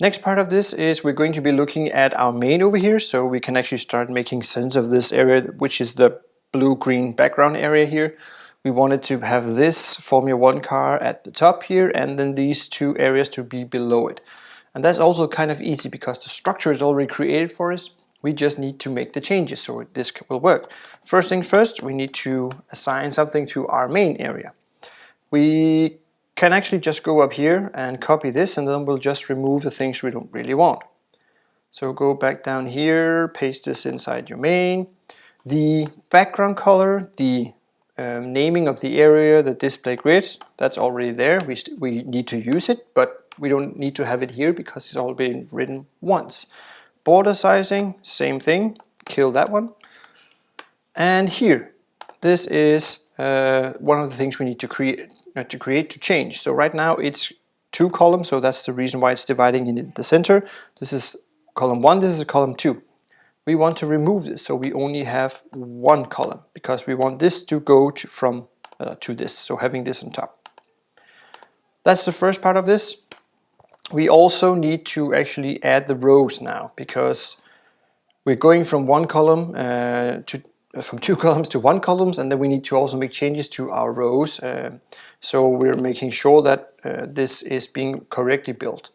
Next part of this is we're going to be looking at our main over here, so we can actually start making sense of this area, which is the blue-green background area here. We wanted to have this Formula 1 car at the top here, and then these two areas to be below it. And that's also kind of easy because the structure is already created for us. We just need to make the changes so this will work. First things first, we need to assign something to our main area. We can actually just go up here and copy this, and then we'll just remove the things we don't really want. So go back down here, paste this inside your main. The background color, the naming of the area, the display grid, that's already there. We need to use it, but we don't need to have it here because it's already been written once. Border sizing, same thing, kill that one. And here, this is one of the things we need to create to change. So right now it's 2 columns, so that's the reason why it's dividing in the center. This is column 1, this is column 2. We want to remove this, so we only have 1 column because we want this to go to this, so having this on top. That's the first part of this. We also need to actually add the rows now because we're going from 1 column from 2 columns to 1 column, and then we need to also make changes to our rows. So we're making sure that this is being correctly built.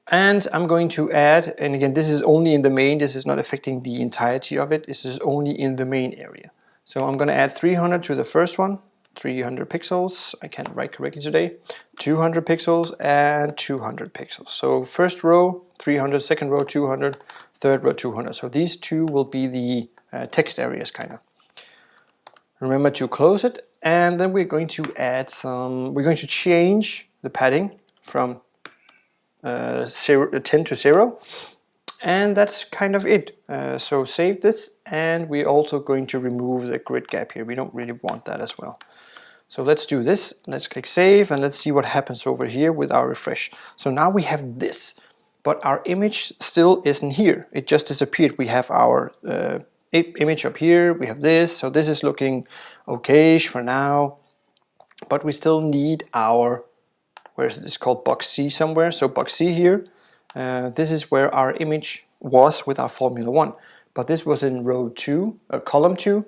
And I'm going to add, and again this is only in the main, this is not affecting the entirety of it, this is only in the main area. So I'm going to add 300 to the first one, 300 pixels, I can't write correctly today, 200 pixels and 200 pixels. So first row 300, second row 200, third row 200. So these two will be the text areas kind of. Remember to close it, and then we're going to add we're going to change the padding from 10 to 0, and that's kind of it. So save this, and we're also going to remove the grid gap here. We don't really want that as well. So let's do this, let's click save, and let's see what happens over here with our refresh. So now we have this, but our image still isn't here, it just disappeared. We have our image up here, we have this, so this is looking okay-ish for now, but we still need our, where is it? It's called box C somewhere, so box C here, this is where our image was with our Formula 1, but this was in row 2, column 2,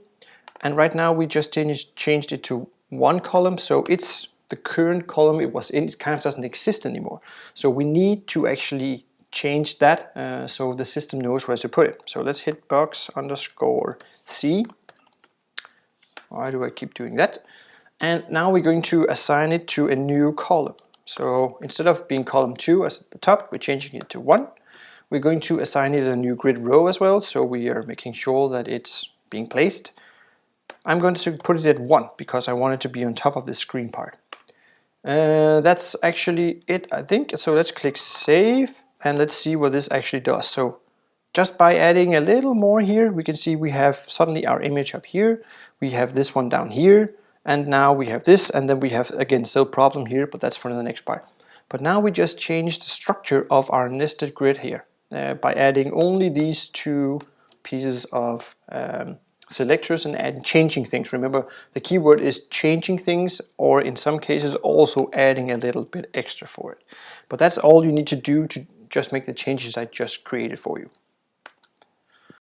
and right now we just changed it to 1 column, so it's the current column it was in, it kind of doesn't exist anymore. So we need to actually change that so the system knows where to put it. So let's hit box underscore C. Why do I keep doing that? And now we're going to assign it to a new column. So instead of being column 2 as at the top, we're changing it to 1. We're going to assign it a new grid row as well, so we are making sure that it's being placed. I'm going to put it at 1 because I want it to be on top of the screen part. That's actually it, I think. So let's click save. And let's see what this actually does. So just by adding a little more here, we can see we have suddenly our image up here, we have this one down here, and now we have this, and then we have again still problem here, but that's for the next part. But now we just changed the structure of our nested grid here by adding only these 2 pieces of selectors and changing things. Remember, the keyword is changing things, or in some cases also adding a little bit extra for it. But that's all you need to do to just make the changes I just created for you.